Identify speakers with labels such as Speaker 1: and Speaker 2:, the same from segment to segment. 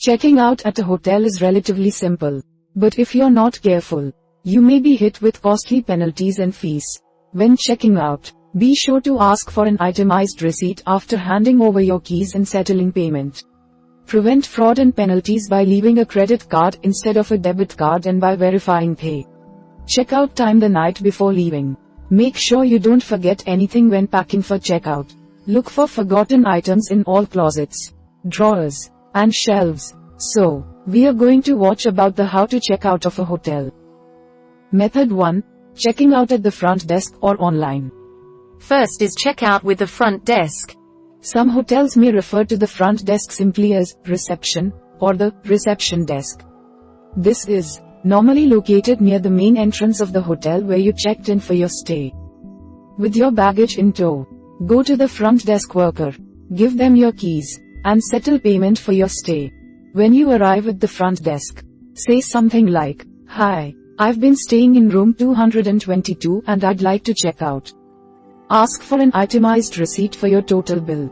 Speaker 1: Checking out at a hotel is relatively simple. But if you're not careful, you may be hit with costly penalties and fees. When checking out, be sure to ask for an itemized receipt after handing over your keys and settling payment. Prevent fraud and penalties by leaving a credit card instead of a debit card and by verifying pay. Checkout time the night before leaving. Make sure you don't forget anything when packing for checkout. Look for forgotten items in all closets, drawers, and shelves. So, we are going to watch about the how to check out of a hotel. Method 1. Checking out at the front desk or online.
Speaker 2: First is check out with the front desk.
Speaker 1: Some hotels may refer to the front desk simply as reception or the reception desk. This is normally located near the main entrance of the hotel where you checked in for your stay. With your baggage in tow, go to the front desk worker, give them your keys, and settle payment for your stay. When you arrive at the front desk, say something like, "Hi, I've been staying in room 222 and I'd like to check out." Ask for an itemized receipt for your total bill.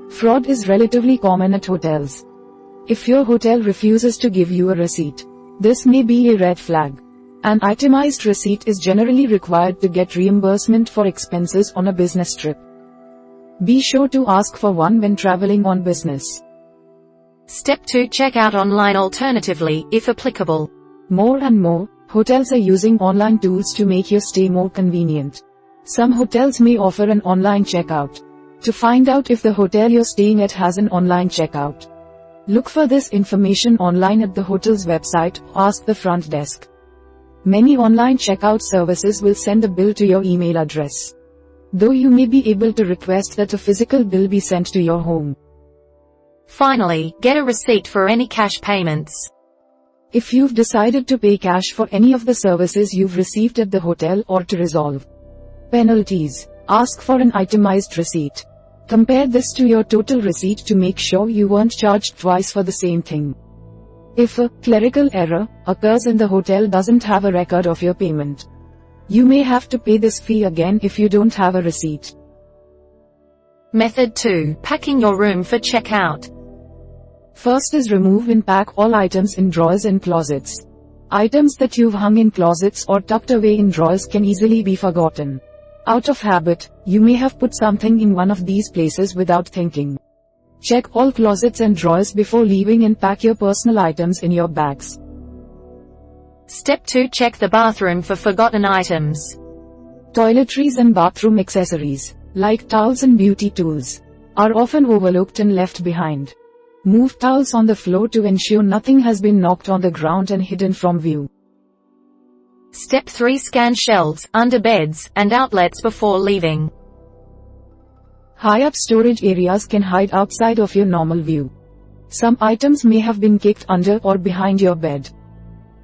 Speaker 1: Fraud is relatively common at hotels. If your hotel refuses to give you a receipt, this may be a red flag. An itemized receipt is generally required to get reimbursement for expenses on a business trip. Be sure to ask for one when traveling on business.
Speaker 2: Step 2. Check out online alternatively, if applicable.
Speaker 1: More and more, hotels are using online tools to make your stay more convenient. Some hotels may offer an online checkout. To find out if the hotel you're staying at has an online checkout, look for this information online at the hotel's website or ask the front desk. Many online checkout services will send a bill to your email address, though you may be able to request that a physical bill be sent to your home.
Speaker 2: Finally, get a receipt for any cash payments.
Speaker 1: If you've decided to pay cash for any of the services you've received at the hotel or to resolve penalties, ask for an itemized receipt. Compare this to your total receipt to make sure you weren't charged twice for the same thing. If a clerical error occurs and the hotel doesn't have a record of your payment, you may have to pay this fee again if you don't have a receipt.
Speaker 2: Method 2. Packing your room for checkout.
Speaker 1: First is remove and pack all items in drawers and closets. Items that you've hung in closets or tucked away in drawers can easily be forgotten. Out of habit, you may have put something in one of these places without thinking. Check all closets and drawers before leaving and pack your personal items in your bags.
Speaker 2: Step 2. Check the bathroom for forgotten items.
Speaker 1: Toiletries and bathroom accessories, like towels and beauty tools, are often overlooked and left behind. Move towels on the floor to ensure nothing has been knocked on the ground and hidden from view.
Speaker 2: Step 3. Scan shelves, under beds, and outlets before leaving.
Speaker 1: High-up storage areas can hide outside of your normal view. Some items may have been kicked under or behind your bed.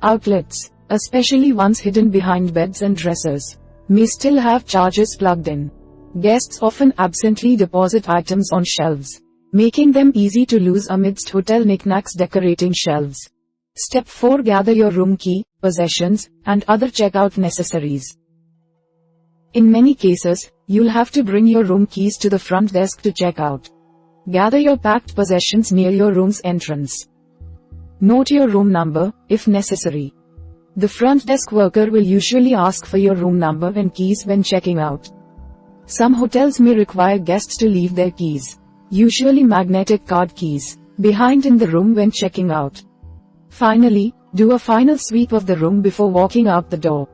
Speaker 1: Outlets, especially ones hidden behind beds and dressers, may still have chargers plugged in. Guests often absently deposit items on shelves, making them easy to lose amidst hotel knickknacks decorating shelves. Step 4. Gather your room key, possessions, and other checkout necessaries. In many cases, you'll have to bring your room keys to the front desk to check out. Gather your packed possessions near your room's entrance. Note your room number, if necessary. The front desk worker will usually ask for your room number and keys when checking out. Some hotels may require guests to leave their keys, usually magnetic card keys, behind in the room when checking out. Finally, do a final sweep of the room before walking out the door.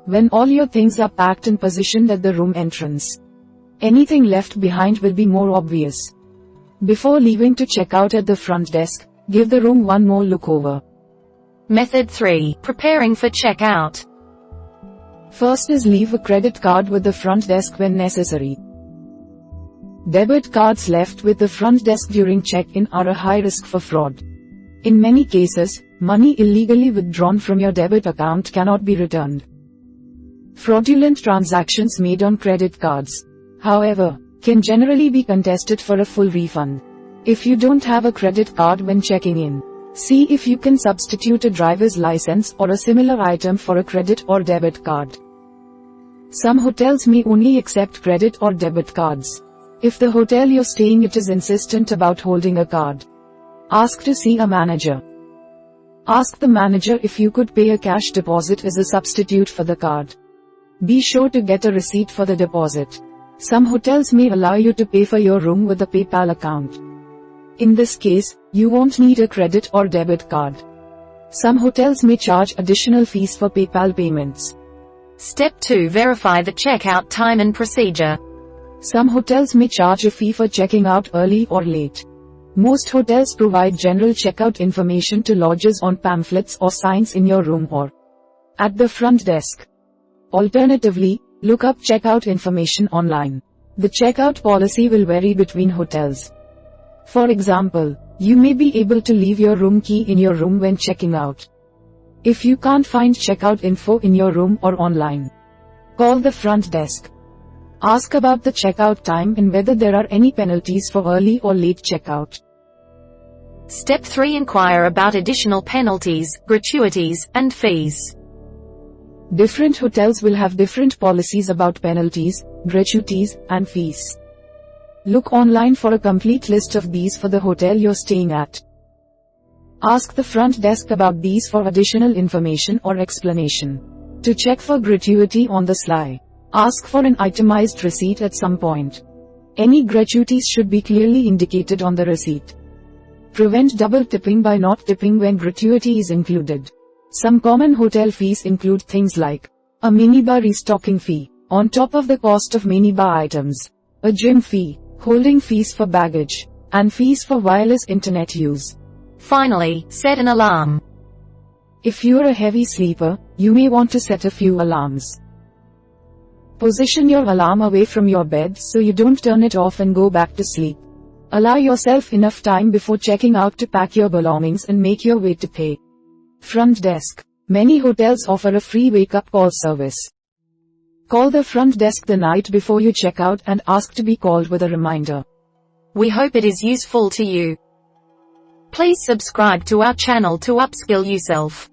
Speaker 1: When all your things are packed and positioned at the room entrance, anything left behind will be more obvious. Before leaving to check out at the front desk, give the room one more look over.
Speaker 2: Method 3. Preparing for checkout.
Speaker 1: First is leave a credit card with the front desk when necessary. Debit cards left with the front desk during check-in are a high risk for fraud. In many cases, money illegally withdrawn from your debit account cannot be returned. Fraudulent transactions made on credit cards, however, can generally be contested for a full refund. If you don't have a credit card when checking in, see if you can substitute a driver's license or a similar item for a credit or debit card. Some hotels may only accept credit or debit cards. If the hotel you're staying at is insistent about holding a card, Ask to see a manager. Ask the manager if you could pay a cash deposit as a substitute for the card. Be sure to get a receipt for the deposit. Some hotels may allow you to pay for your room with a PayPal account. In this case, you won't need a credit or debit card. Some hotels may charge additional fees for PayPal payments.
Speaker 2: Step 2. Verify the checkout time and procedure.
Speaker 1: Some hotels may charge a fee for checking out early or late. Most hotels provide general checkout information to lodgers on pamphlets or signs in your room or at the front desk. Alternatively, look up checkout information online. The checkout policy will vary between hotels. For example, you may be able to leave your room key in your room when checking out. If you can't find checkout info in your room or online, call the front desk. Ask about the checkout time and whether there are any penalties for early or late checkout.
Speaker 2: Step 3. Inquire about additional penalties, gratuities, and fees.
Speaker 1: Different hotels will have different policies about penalties, gratuities, and fees. Look online for a complete list of these for the hotel you're staying at. Ask the front desk about these for additional information or explanation. To check for gratuity on the sly, ask for an itemized receipt at some point. Any gratuities should be clearly indicated on the receipt. Prevent double tipping by not tipping when gratuity is included. Some common hotel fees include things like a minibar restocking fee, on top of the cost of minibar items, a gym fee, holding fees for baggage, and fees for wireless internet use.
Speaker 2: Finally, set an alarm.
Speaker 1: If you're a heavy sleeper, you may want to set a few alarms. Position your alarm away from your bed so you don't turn it off and go back to sleep. Allow yourself enough time before checking out to pack your belongings and make your way to pay. Front desk. Many hotels offer a free wake-up call service. Call the front desk the night before you check out and ask to be called with a reminder.
Speaker 2: We hope it is useful to you. Please subscribe to our channel to upskill yourself.